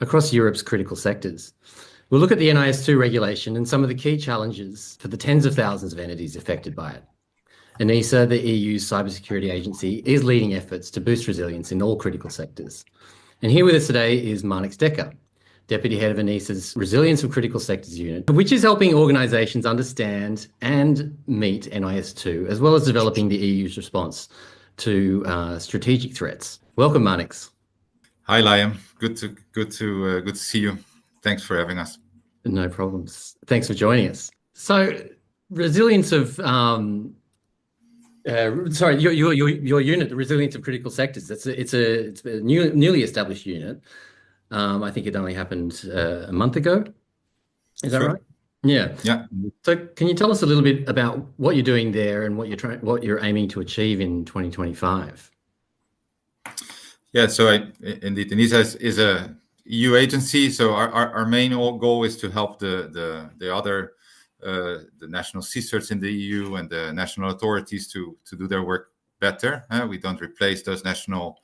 across Europe's critical sectors. We'll look at the NIS2 regulation and some of the key challenges for the tens of thousands of entities affected by it. ENISA, the EU's cybersecurity agency, is leading efforts to boost resilience in all critical sectors. And here with us today is Marnix Dekker, Deputy Head of ENISA's Resilience of Critical Sectors Unit, which is helping organisations understand and meet NIS2, as well as developing the EU's response to strategic threats. Welcome, Marnix. Hi, Liam. Good to see you. Thanks for having us. No problems. Thanks for joining us. So, resilience of your unit, the Resilience of Critical Sectors. It's a newly established unit. I think it only happened a month ago. Is that right? Yeah. Yeah. So, can you tell us a little bit about what you're doing there and what you're aiming to achieve in 2025? Yeah. So, indeed, ENISA is a EU agency. So, our main goal is to help the national CSIRTs in the EU and the national authorities to do their work better. We don't replace those national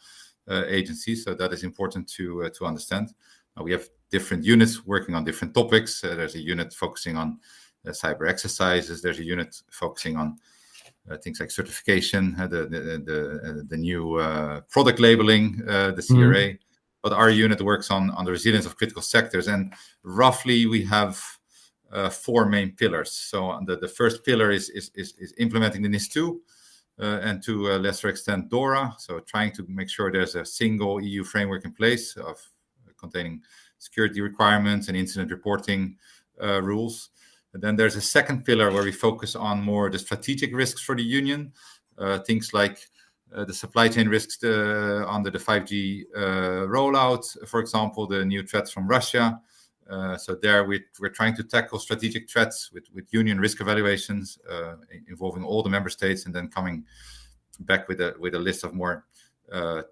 agencies, so that is important to understand. We have different units working on different topics. There's a unit focusing on cyber exercises. There's a unit focusing on things like certification, the new product labeling, the CRA. But our unit works on the resilience of critical sectors, and roughly we have 4 main pillars. So the first pillar is implementing the NIS2 and to a lesser extent DORA. So trying to make sure there's a single EU framework in place of containing security requirements and incident reporting rules. And then there's a second pillar where we focus on more the strategic risks for the union, things like the supply chain risks under the 5G rollout, for example, the new threats from Russia. So there we're trying to tackle strategic threats with union risk evaluations involving all the member states, and then coming back with a list of more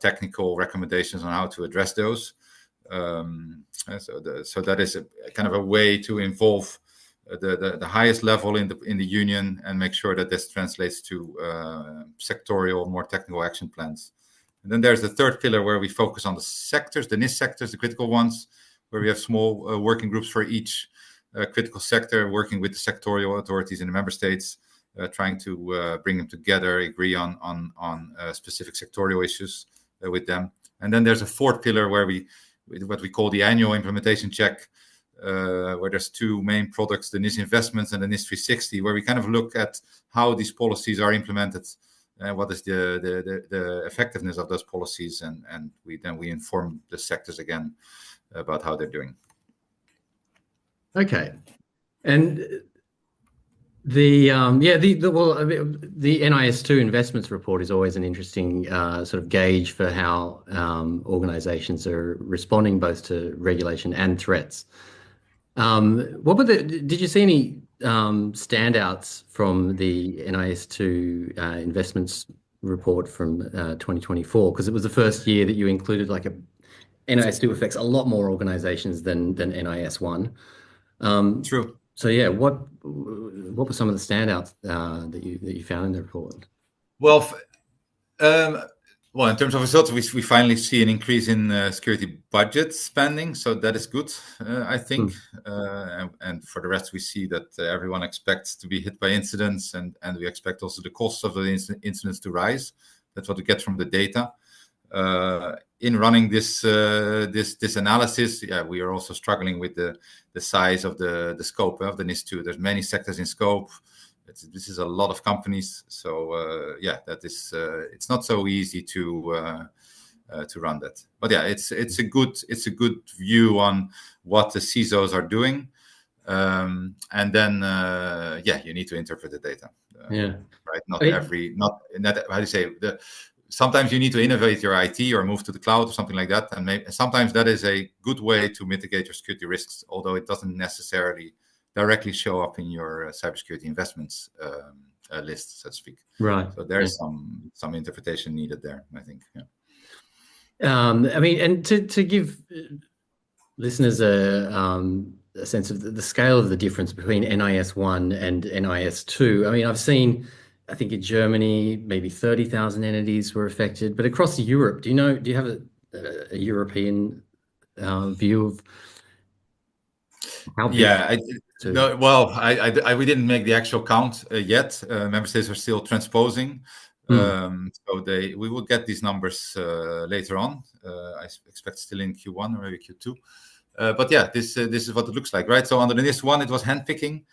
technical recommendations on how to address those. So that is kind of a way to involve the highest level in the union and make sure that this translates to sectorial, more technical action plans. And then there's the third pillar where we focus on the sectors, the NIS sectors, the critical ones, where we have small working groups for each critical sector, working with the sectorial authorities in the member states, trying to bring them together, agree on specific sectorial issues with them. And then there's a fourth pillar where what we call the annual implementation check, where there's 2 main products, the NIS investments and the NIS 360, where we kind of look at how these policies are implemented and what is the effectiveness of those policies, and we inform the sectors again about how they're doing. Okay, and the NIS2 investments report is always an interesting sort of gauge for how organisations are responding both to regulation and threats. Did you see any standouts from the NIS2 investments report from 2024? Because it was the first year that you included NIS2 affects a lot more organisations than NIS1. True. So yeah, what were some of the standouts that you found in the report? Well, in terms of results, we finally see an increase in security budget spending, so that is good, I think. And for the rest, we see that everyone expects to be hit by incidents, and we expect also the costs of the incidents to rise. That's what we get from the data. In running this analysis, we are also struggling with the size of the scope of the NIS2. There's many sectors in scope. This is a lot of companies, so that is it's not so easy to run that. But yeah, it's a good view on what the CISOs are doing, and then you need to interpret the data. Right. How do you say sometimes you need to innovate your IT or move to the cloud or something like that. And sometimes that is a good way to mitigate your security risks, although it doesn't necessarily directly show up in your cybersecurity investments list, so to speak. Right. So there's some interpretation needed there, I think. Yeah. I mean, and to give listeners a sense of the scale of the difference between NIS1 and NIS2. I mean, I've seen, I think in Germany, maybe 30,000 entities were affected, but across Europe, do you have a European view of how big? Yeah, no, well, we didn't make the actual count yet. Member states are still transposing, so we will get these numbers later on. I expect still in Q1 or maybe Q2. But yeah, this is what it looks like, right? So under the NIS1, it was handpicking.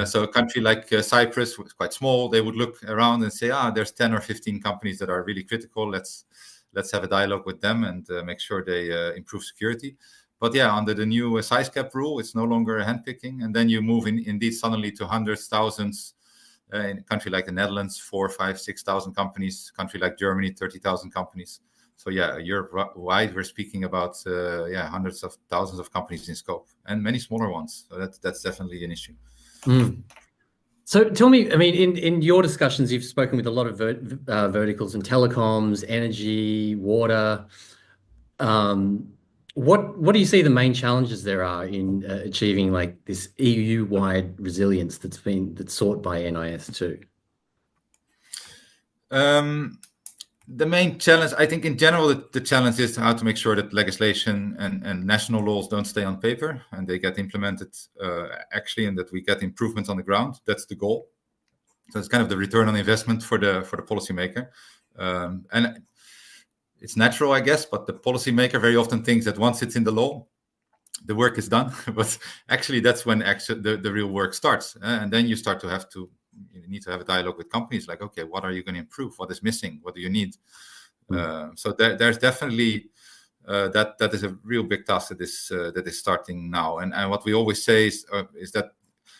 So a country like Cyprus was quite small. They would look around and say, there's 10 or 15 companies that are really critical. Let's have a dialogue with them and make sure they improve security. But yeah, under the new size cap rule, it's no longer handpicking. And then you move indeed suddenly to hundreds, thousands. In a country like the Netherlands, 4,000, 5,000, 6,000 companies. Country like Germany, 30,000 companies. So yeah, Europe-wide, we're speaking about hundreds of thousands of companies in scope, and many smaller ones. So that's definitely an issue. So tell me, I mean, in your discussions, you've spoken with a lot of verticals in telecoms, energy, water. What do you see the main challenges there are in achieving like this EU-wide resilience that's sought by NIS2? The main challenge, I think in general, the challenge is how to make sure that legislation and national laws don't stay on paper and they get implemented actually, and that we get improvements on the ground. That's the goal. So it's kind of the return on investment for the policymaker. And it's natural, I guess, but the policymaker very often thinks that once it's in the law, the work is done. But actually, that's when the real work starts. And then you need to have a dialogue with companies like, okay, what are you going to improve? What is missing? What do you need? So there's definitely that is a real big task that is starting now. And what we always say is that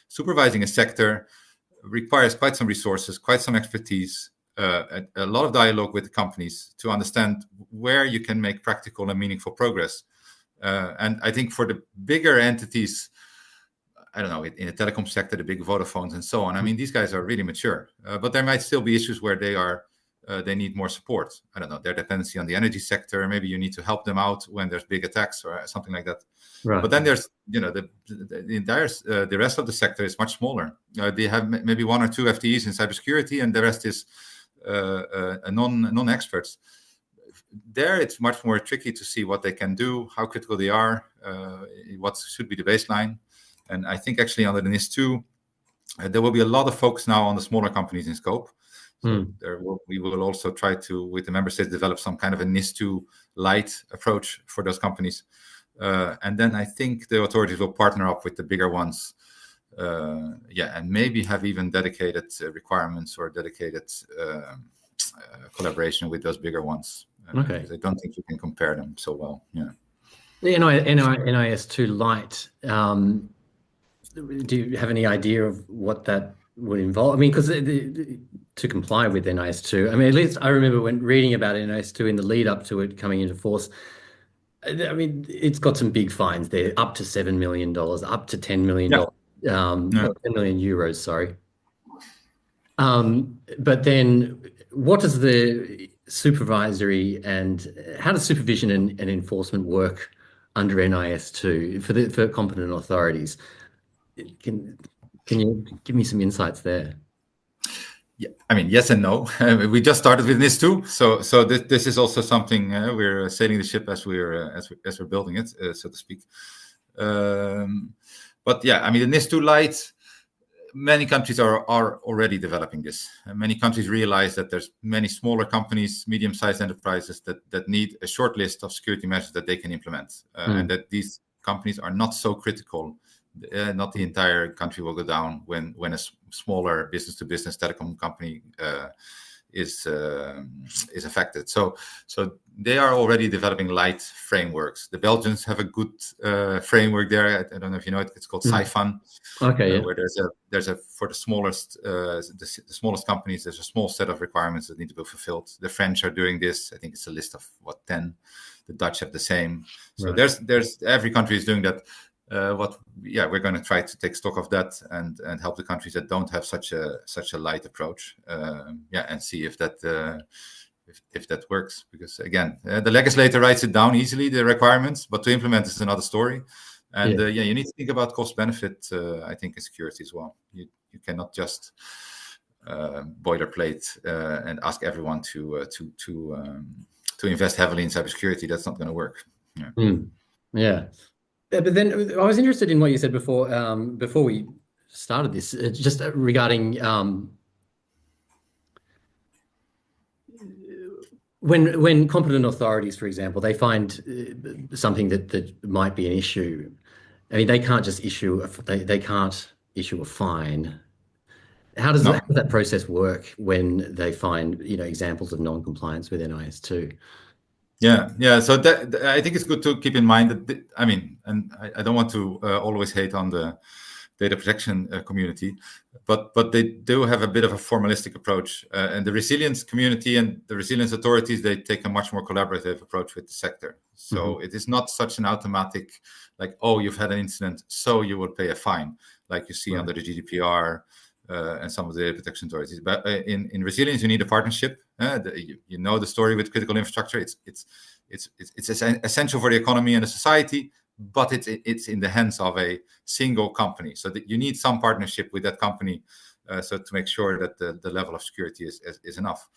supervising a sector requires quite some resources, quite some expertise, a lot of dialogue with the companies to understand where you can make practical and meaningful progress. And I think for the bigger entities, I don't know, in the telecom sector, the big Vodafones and so on, I mean, these guys are really mature, but there might still be issues where they need more support. I don't know, their dependency on the energy sector. Maybe you need to help them out when there's big attacks or something like that. Right. But then there's, the rest of the sector is much smaller. They have maybe 1 or 2 FTEs in cybersecurity, and the rest is non-experts. There, it's much more tricky to see what they can do, how critical they are, what should be the baseline. And I think actually under the NIS2, there will be a lot of focus now on the smaller companies in scope. So we will also try to, with the member states, develop some kind of a NIS2 light approach for those companies. And then I think the authorities will partner up with the bigger ones. And maybe have even dedicated requirements or dedicated collaboration with those bigger ones. Okay. Because I don't think you can compare them so well. Yeah. The NIS2 light. Do you have any idea of what that would involve? I mean, because to comply with NIS2, I mean, at least I remember when reading about NIS2 in the lead up to it coming into force. I mean, it's got some big fines there, up to $7 million, up to $10 million, 10 million euros, sorry. But then what does the supervisory and how does supervision and enforcement work under NIS2 for competent authorities? Can you give me some insights there? Yeah, I mean, yes and no. We just started with NIS2, so this is also something we're sailing the ship as we're building it, so to speak. But yeah, I mean, the NIS2 light. Many countries are already developing this. And many countries realize that there's many smaller companies, medium-sized enterprises that need a short list of security measures that they can implement, and that these companies are not so critical. Not the entire country will go down when a smaller business-to-business telecom company is affected. So they are already developing light frameworks. The Belgians have a good framework there. I don't know if you know it. It's called CyCLONe. Okay. Where there's a for the smallest companies, there's a small set of requirements that need to be fulfilled. The French are doing this. I think it's a list of 10. The Dutch have the same. So there's every country is doing that. We're going to try to take stock of that and help the countries that don't have such a light approach. And see if that works. Because again, the legislator writes it down easily, the requirements, but to implement is another story. And you need to think about cost benefit. I think in security as well. You cannot just boilerplate and ask everyone to invest heavily in cybersecurity. That's not going to work. Yeah. Yeah. But then I was interested in what you said before we started this, just regarding when competent authorities, for example, they find something that might be an issue. I mean, they can't just they can't issue a fine. How does No. that process work when they find, examples of non-compliance with NIS2? Yeah. So I think it's good to keep in mind that I don't want to always hate on the data protection community, but they do have a bit of a formalistic approach, and the resilience community and the resilience authorities, they take a much more collaborative approach with the sector. So it is not such an automatic, like, oh, you've had an incident, so you will pay a fine, like you see under the GDPR. And some of the data protection authorities, but in resilience, you need a partnership. You know the story with critical infrastructure. It's essential for the economy and the society, but it's in the hands of a single company. So that you need some partnership with that company, so to make sure that the level of security is enough.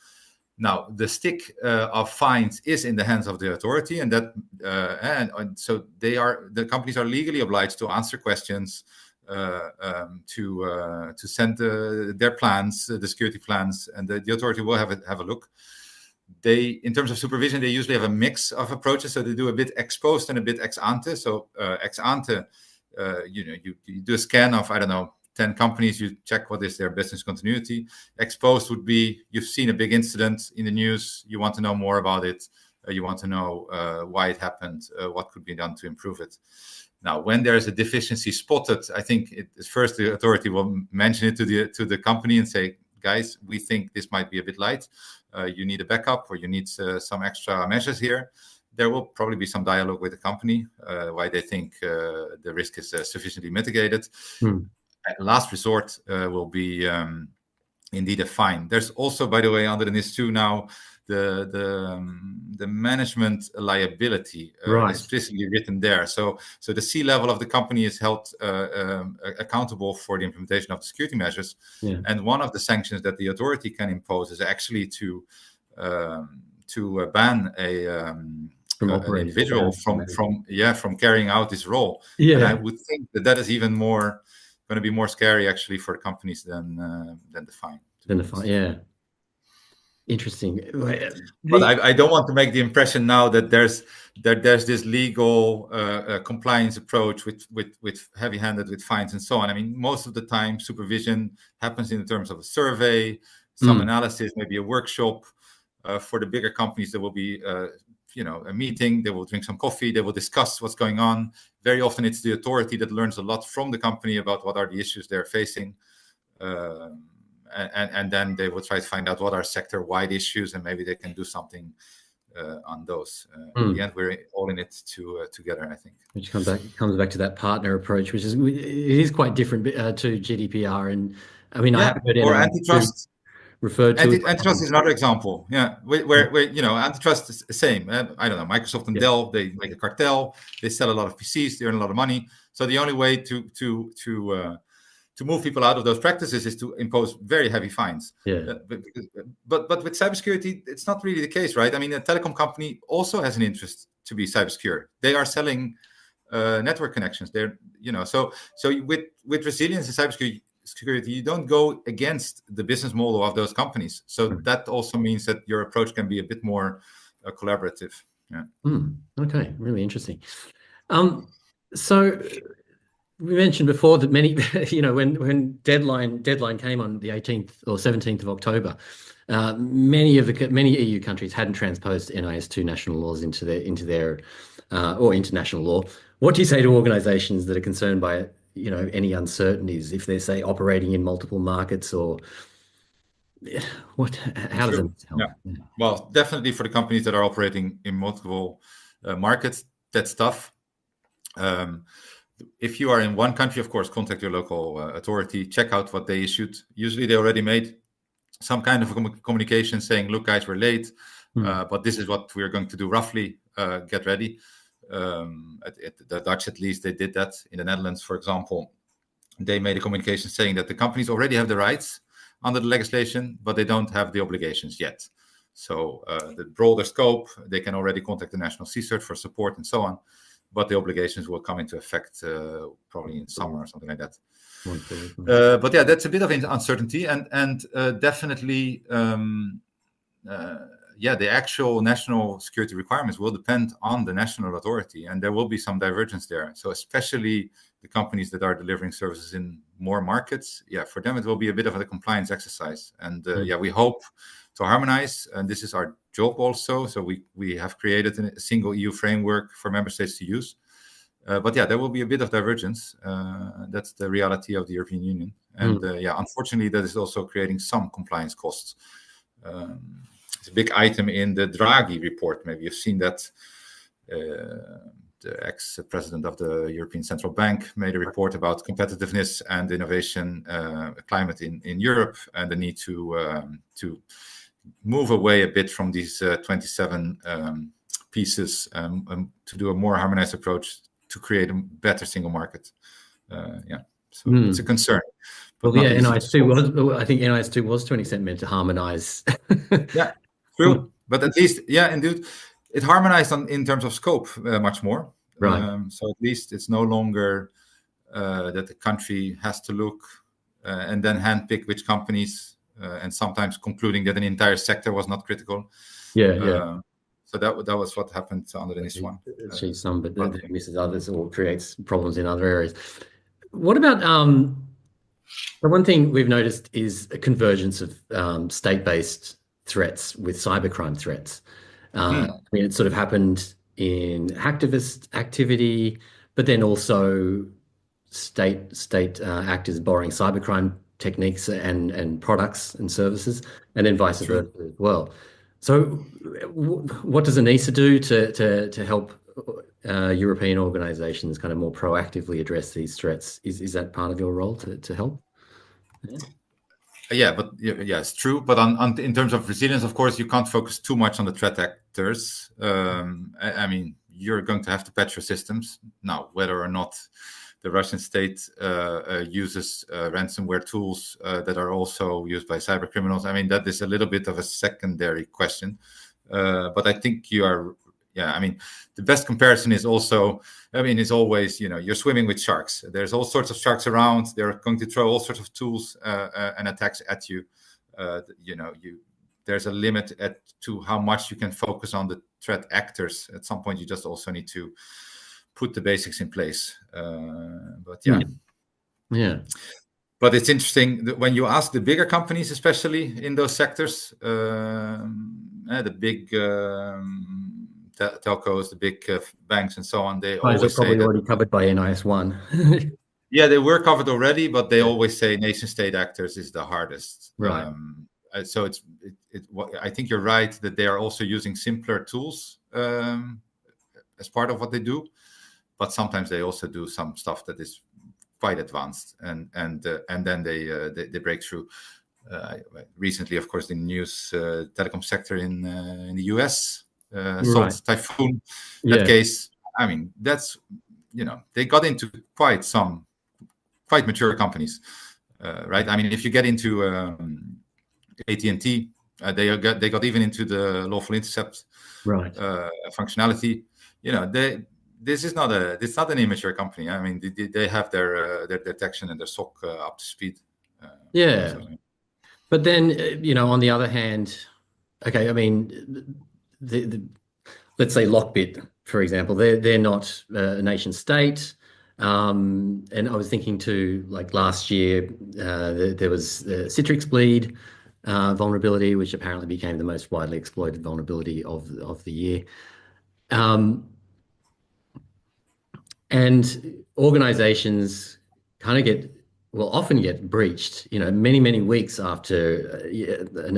Now, the stick of fines is in the hands of the authority, and that and so the companies are legally obliged to answer questions, to send their plans, the security plans, and the authority will have a look. They, in terms of supervision, they usually have a mix of approaches. So they do a bit ex post and a bit ex ante. So ex ante, you do a scan of, I don't know, 10 companies, you check what is their business continuity. Ex post would be, you've seen a big incident in the news, you want to know more about it, you want to know why it happened, what could be done to improve it. Now, when there is a deficiency spotted, I think first the authority will mention it to the company and say, guys, we think this might be a bit light. You need a backup, or you need some extra measures here. There will probably be some dialogue with the company, why they think the risk is sufficiently mitigated. At last resort will be indeed a fine. There's also, by the way, under the NIS2 now, the management liability explicitly written there. So the C level of the company is held accountable for the implementation of the security measures. Yeah. And one of the sanctions that the authority can impose is actually to ban an individual from carrying out this role. Yeah. And I would think that is even more going to be more scary actually for companies than the fine. Yeah. Interesting. But I don't want to make the impression now that there's this legal compliance approach with heavy-handed with fines and so on. I mean, most of the time supervision happens in terms of a survey, some analysis, maybe a workshop. For the bigger companies, there will be a meeting. They will drink some coffee. They will discuss what's going on. Very often, it's the authority that learns a lot from the company about what are the issues they're facing. And then they will try to find out what are sector-wide issues, and maybe they can do something on those. In the end, we're all in it together, I think. Which comes back to that partner approach, which is quite different to GDPR. And I mean, I haven't heard or antitrust referred to. Antitrust is another example. Yeah, where antitrust is the same. I don't know, Microsoft and Dell, they make a cartel. They sell a lot of PCs. They earn a lot of money. So the only way to move people out of those practices is to impose very heavy fines. Yeah. But with cybersecurity, it's not really the case, right? I mean, a telecom company also has an interest to be cybersecure. They are selling network connections. They're, so with resilience and cybersecurity, you don't go against the business model of those companies. So that also means that your approach can be a bit more collaborative. Yeah. Okay, really interesting. So we mentioned before that many, when deadline came on the 18th or 17th of October, many EU countries hadn't transposed NIS2 national laws into their or international law. What do you say to organizations that are concerned by any uncertainties if they're, say, operating in multiple markets, or how does that help? Yeah. Well, definitely for the companies that are operating in multiple markets, that's tough. If you are in one country, of course, contact your local authority, check out what they issued. Usually they already made some kind of communication saying, look, guys, we're late, but this is what we're going to do roughly. Get ready. At the Dutch, at least, they did that. In the Netherlands, for example, they made a communication saying that the companies already have the rights under the legislation, but they don't have the obligations yet. So the broader scope, they can already contact the national CSIRT for support and so on. but the obligations will come into effect probably in summer or something like that. But yeah, that's a bit of uncertainty, and definitely, the actual national security requirements will depend on the national authority, and there will be some divergence there. So especially the companies that are delivering services in more markets, for them it will be a bit of a compliance exercise. And we hope to harmonize, and this is our job also. So we have created a single EU framework for member states to use. But there will be a bit of divergence. That's the reality of the European Union. And unfortunately, that is also creating some compliance costs. It's a big item in the Draghi report. Maybe you've seen that. The ex-president of the European Central Bank made a report about competitiveness and innovation climate in Europe, and the need to move away a bit from these 27 pieces to do a more harmonized approach to create a better single market. So it's a concern. Well, NIS2 was. I think NIS2 was to an extent meant to harmonize. True. But at least, indeed, it harmonized in terms of scope much more. Right. So at least it's no longer that the country has to look and then handpick which companies, and sometimes concluding that an entire sector was not critical. So that was what happened under the NIS1. Achieves some, but then misses others, or creates problems in other areas. What about the one thing we've noticed is a convergence of state-based threats with cybercrime threats. I mean, it sort of happened in hacktivist activity, but then also state actors borrowing cybercrime techniques and products and services, and then vice versa as well. So what does ENISA do to help European organizations kind of more proactively address these threats? Is that part of your role to help? It's true. But in terms of resilience, of course, you can't focus too much on the threat actors. I mean, you're going to have to patch your systems. Now, whether or not the Russian state uses ransomware tools that are also used by cyber criminals, I mean, that is a little bit of a secondary question. But I think you are, I mean, the best comparison is also, I mean, it's always, you're swimming with sharks. There's all sorts of sharks around. They're going to throw all sorts of tools and attacks at you. There's a limit to how much you can focus on the threat actors. At some point, you just also need to put the basics in place. But it's interesting that when you ask the bigger companies, especially in those sectors, the big telcos, the big banks, and so on, they always say already covered by NIS1. They were covered already, but they always say nation-state actors is the hardest. Right. So I think you're right that they are also using simpler tools as part of what they do, but sometimes they also do some stuff that is quite advanced, and then they break through. Recently, of course, the news telecom sector in the US. Salt Typhoon, that case. I mean, that's they got into quite mature companies, right? I mean, if you get into AT&T, they got even into the lawful intercept functionality. This is not an immature company. I mean, they have their detection and their SOC up to speed. But then on the other hand, okay, I mean. Let's say Lockbit, for example, they're not a nation state, and I was thinking too, like last year, there was the Citrix bleed vulnerability, which apparently became the most widely exploited vulnerability of the year, and organizations kind of often get breached, many weeks after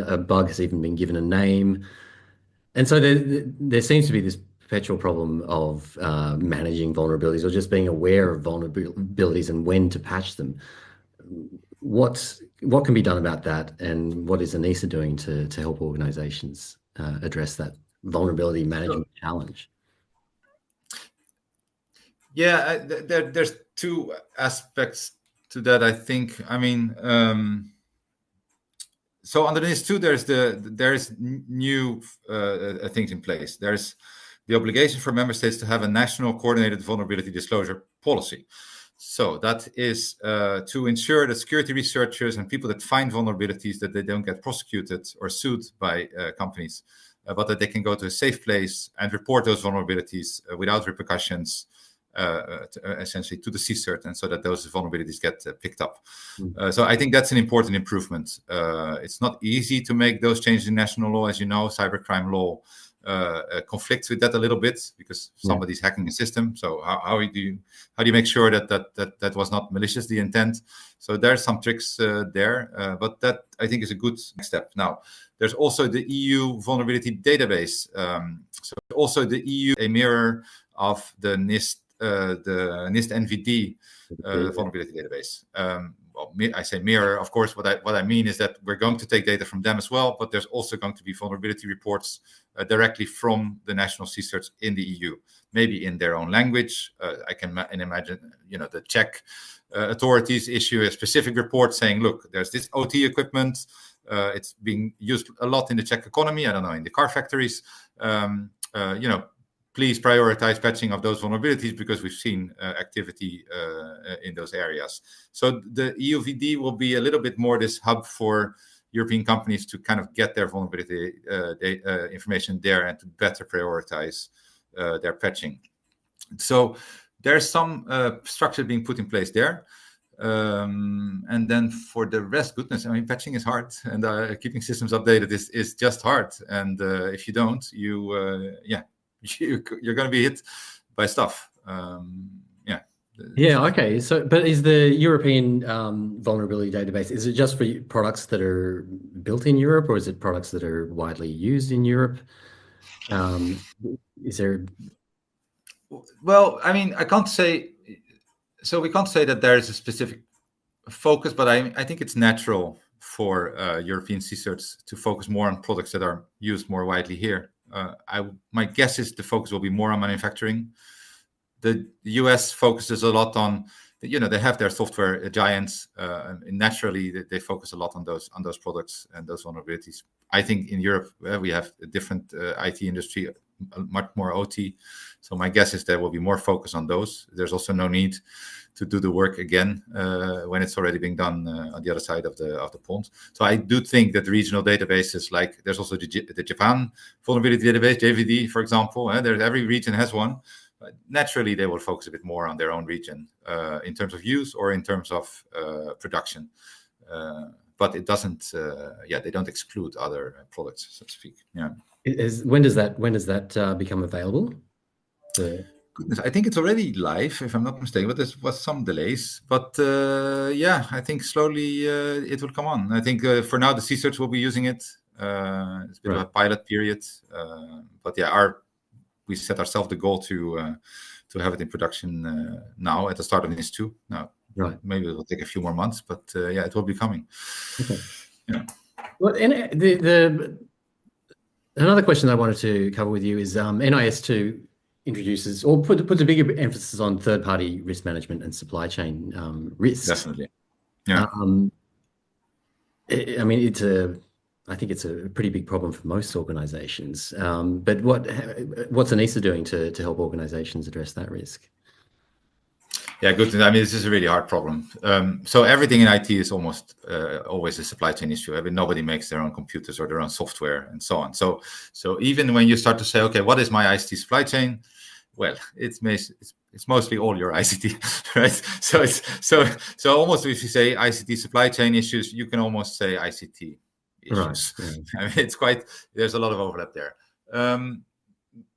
a bug has even been given a name. And so there seems to be this perpetual problem of managing vulnerabilities, or just being aware of vulnerabilities and when to patch them. What can be done about that, and what is ENISA doing to help organizations address that vulnerability management challenge? There's two aspects to that, I think. I mean, so under NIS2, there's new things in place. There's the obligation for member states to have a national coordinated vulnerability disclosure policy. So that is to ensure that security researchers and people that find vulnerabilities, that they don't get prosecuted or sued by companies, but that they can go to a safe place and report those vulnerabilities without repercussions, essentially to the CSIRT, and so that those vulnerabilities get picked up. So I think that's an important improvement. It's not easy to make those changes in national law. As you know, cybercrime law conflicts with that a little bit because somebody's hacking a system. So how do you make sure that was not malicious, the intent? So there's some tricks there, but that I think is a good step. Now, there's also the EU vulnerability database. So also the EU, a mirror of the NIST, the NIST NVD vulnerability database. Well, I say mirror, of course. What I mean is that we're going to take data from them as well, but there's also going to be vulnerability reports directly from the national CSIRTs in the EU, maybe in their own language. I can imagine, the Czech authorities issue a specific report saying, look, there's this OT equipment. It's being used a lot in the Czech economy. I don't know, in the car factories. Please prioritize patching of those vulnerabilities because we've seen activity in those areas. So the EUVD will be a little bit more this hub for European companies to kind of get their vulnerability information there and to better prioritize their patching. So there's some structure being put in place there. And then for the rest, goodness, I mean, patching is hard, and keeping systems updated is just hard. And if you don't, you're going to be hit by stuff. Okay. So, but is the European vulnerability database, is it just for products that are built in Europe, or is it products that are widely used in Europe? Is there? Well, I mean, I can't say. So we can't say that there is a specific focus, but I think it's natural for European CSIRTs to focus more on products that are used more widely here. My guess is the focus will be more on manufacturing. The US focuses a lot on, they have their software giants, and naturally they focus a lot on those products and those vulnerabilities. I think in Europe we have a different IT industry, much more OT. So my guess is there will be more focus on those. There's also no need to do the work again when it's already being done on the other side of the pond. So I do think that regional databases, like there's also the Japan vulnerability database, JVD, for example. Every region has one. Naturally, they will focus a bit more on their own region in terms of use or in terms of production. But it doesn't. They don't exclude other products, so to speak. Yeah. When does that become available? Goodness, I think it's already live, if I'm not mistaken, but there was some delays. But I think slowly it will come on. I think for now the CSIRTs will be using it. It's a bit of a pilot period, but we set ourselves the goal to have it in production now at the start of NIS2. Now, maybe it will take a few more months, but it will be coming. Okay. Yeah. Well, and another question I wanted to cover with you is NIS2 introduces or puts a bigger emphasis on third-party risk management and supply chain risks. Definitely. Yeah. I mean, I think it's a pretty big problem for most organizations. But what's ENISA doing to help organizations address that risk? Yeah, good. I mean, this is a really hard problem. So everything in IT is almost always a supply chain issue. I mean, nobody makes their own computers or their own software and so on. So even when you start to say, okay, what is my ICT supply chain? Well, it's mostly all your ICT, right? So almost if you say ICT supply chain issues, you can almost say ICT issues. Right. I mean, there's a lot of overlap there.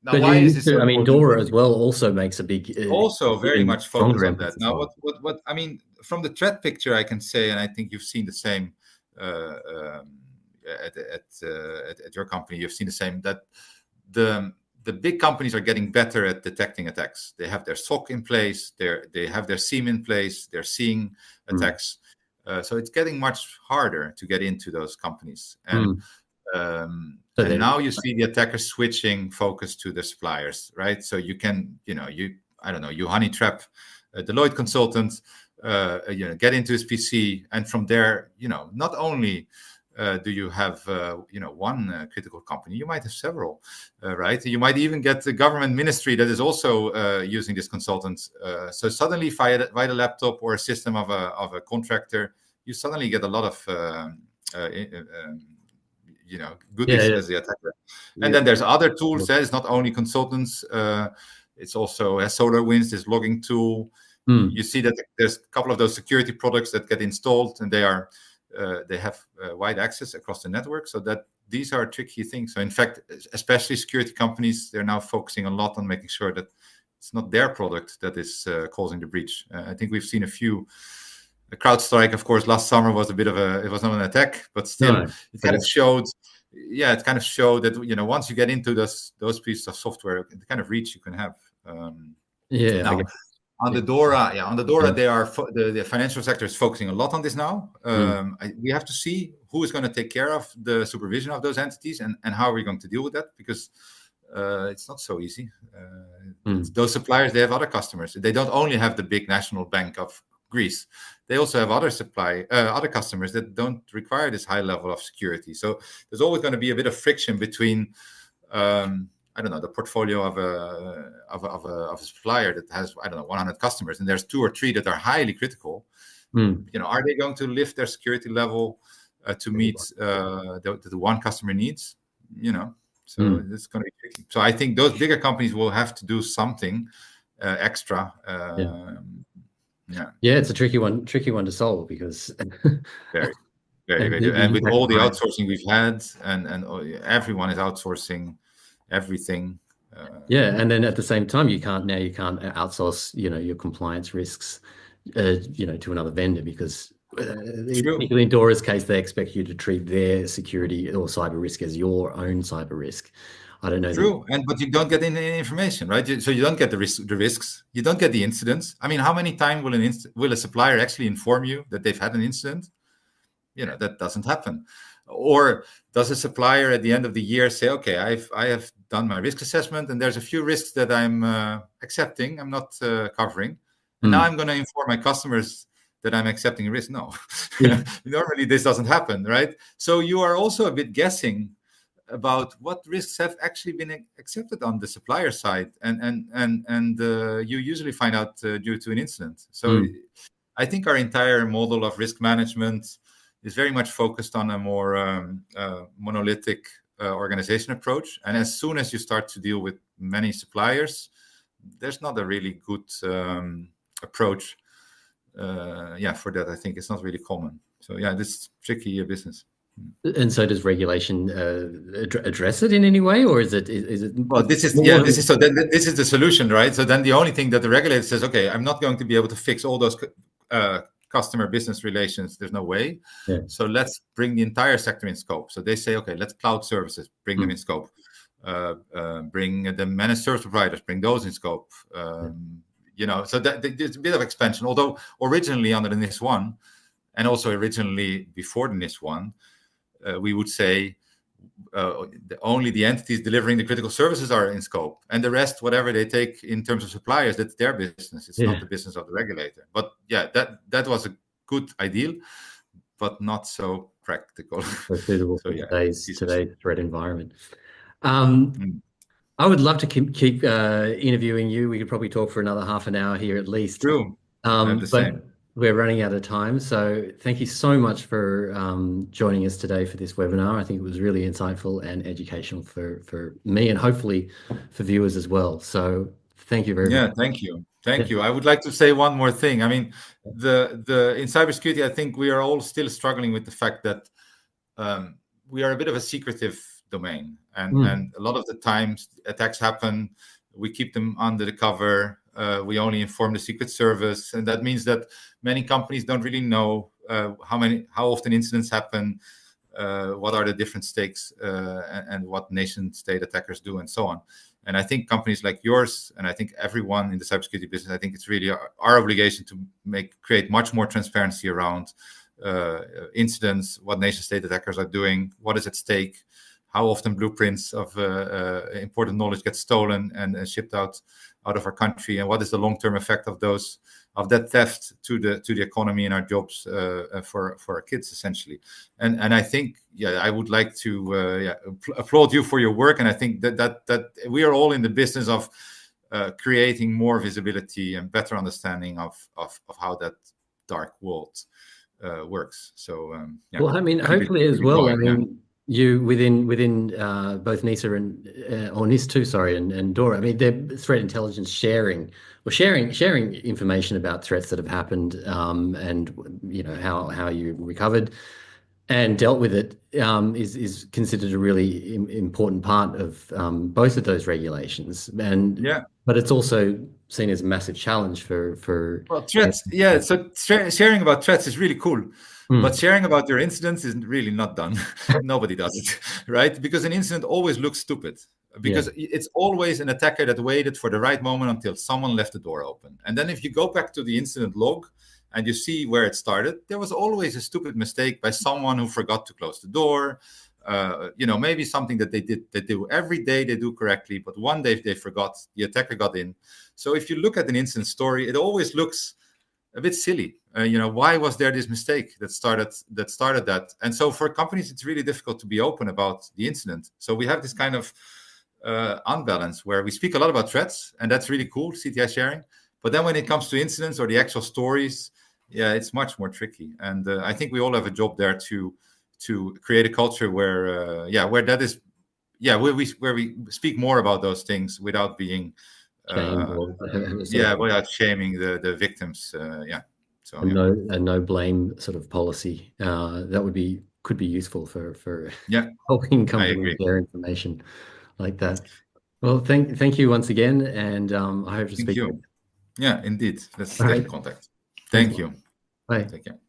Now, but why is this? I mean, DORA as well also makes a big. Also, very much focus on that. Now, what I mean from the threat picture, I can say, and I think you've seen the same at your company. You've seen the same, that the big companies are getting better at detecting attacks. They have their SOC in place. They have their SIEM in place. They're seeing attacks. So it's getting much harder to get into those companies. And and now you see the attackers switching focus to the suppliers, right? So you can, you honey trap a Deloitte consultant, get into his PC, and from there, not only do you have one critical company? You might have several, right? You might even get the government ministry that is also using this consultant. So suddenly, via the laptop or a system of a contractor, you suddenly get a lot of goodies as the attacker. And then there's other tools. There's not only consultants. It's also SolarWinds, this logging tool. You see that there's a couple of those security products that get installed, and they have wide access across the network. So that these are tricky things. So in fact, especially security companies, they're now focusing a lot on making sure that it's not their product that is causing the breach. I think we've seen a few. CrowdStrike, of course, last summer was it was not an attack, but still, it kind of showed that once you get into those pieces of software, the kind of reach you can have. Now, on the DORA, they are the financial sector is focusing a lot on this now. We have to see who is going to take care of the supervision of those entities and how are we going to deal with that, because it's not so easy. Those suppliers, they have other customers. They don't only have the big national bank of Greece. They also have other customers that don't require this high level of security. So there's always going to be a bit of friction between the portfolio of a supplier that has 100 customers, and there's 2 or 3 that are highly critical. Are they going to lift their security level to meet the one customer needs? So it's going to be tricky. So I think those bigger companies will have to do something extra. It's a tricky one to solve, because very, very. And with all the outsourcing we've had, and everyone is outsourcing everything. And then at the same time, you can't outsource your compliance risks to another vendor, because particularly in DORA's case, they expect you to treat their security or cyber risk as your own cyber risk. I don't know. True, but you don't get any information, right? So you don't get the risks, you don't get the incidents. I mean, how many times will a supplier actually inform you that they've had an incident? That doesn't happen. Or does a supplier at the end of the year say, okay, I have done my risk assessment, and there's a few risks that I'm accepting, I'm not covering, and now I'm going to inform my customers that I'm accepting risk? No, normally this doesn't happen, right? So you are also a bit guessing about what risks have actually been accepted on the supplier side, and you usually find out due to an incident. So I think our entire model of risk management is very much focused on a more monolithic organization approach. And as soon as you start to deal with many suppliers, there's not a really good approach. For that, I think it's not really common. So this is tricky business. And so does regulation address it in any way, or is it? Well, this is the solution, right? So then the only thing that the regulator says, okay, I'm not going to be able to fix all those customer business relations. There's no way. So let's bring the entire sector in scope. So they say, okay, let's cloud services, bring them in scope. Bring the managed service providers, bring those in scope. So that there's a bit of expansion. Although originally under the NIS1, and also originally before the NIS1, we would say only the entities delivering the critical services are in scope, and the rest, whatever they take in terms of suppliers, that's their business. It's not the business of the regulator. But that was a good ideal, but not so practical. Suitable for today's threat environment. I would love to keep interviewing you. We could probably talk for another half an hour here at least. True. But we're running out of time. So thank you so much for joining us today for this webinar. I think it was really insightful and educational for me, and hopefully for viewers as well. So thank you very much. Thank you. Thank you. I would like to say one more thing. I mean, in cybersecurity, I think we are all still struggling with the fact that we are a bit of a secretive domain, and a lot of the times attacks happen, we keep them under the cover. We only inform the Secret Service, and that means that many companies don't really know how often incidents happen, what are the different stakes, and what nation-state attackers do, and so on. And I think companies like yours, and I think everyone in the cybersecurity business, I think it's really our obligation to create much more transparency around incidents, what nation-state attackers are doing, what is at stake, how often blueprints of important knowledge get stolen and shipped out of our country, and what is the long-term effect of those that theft to the economy and our jobs for our kids, essentially. And I think, I would like to applaud you for your work. And I think that we are all in the business of creating more visibility and better understanding of how that dark world works. So well, I mean, hopefully as well. Going, I mean, you within both NISA and or NIS2, sorry, and DORA. I mean, they're threat intelligence sharing information about threats that have happened, and how you recovered and dealt with it is considered a really important part of both of those regulations. And but it's also seen as a massive challenge for threats. Yeah, so sharing about threats is really cool. But sharing about your incidents is really not done. Nobody does it, right? Because an incident always looks stupid. Because it's always an attacker that waited for the right moment until someone left the door open. And then if you go back to the incident log and you see where it started, there was always a stupid mistake by someone who forgot to close the door. Maybe something that they do every day, they do correctly, but one day they forgot, the attacker got in. So if you look at an incident story, it always looks a bit silly. Why was there this mistake that started that? And so for companies, it's really difficult to be open about the incident. So we have this kind of unbalance where we speak a lot about threats, and that's really cool, CTI sharing. But then when it comes to incidents or the actual stories, it's much more tricky. And I think we all have a job there to create a culture where that is, where we speak more about those things without being without shaming the victims. So a no blame sort of policy that could be useful for helping companies share information like that. Well, thank you once again, and I hope to speak. Yeah, indeed. Let's stay in contact. Thank you. Bye. Take care.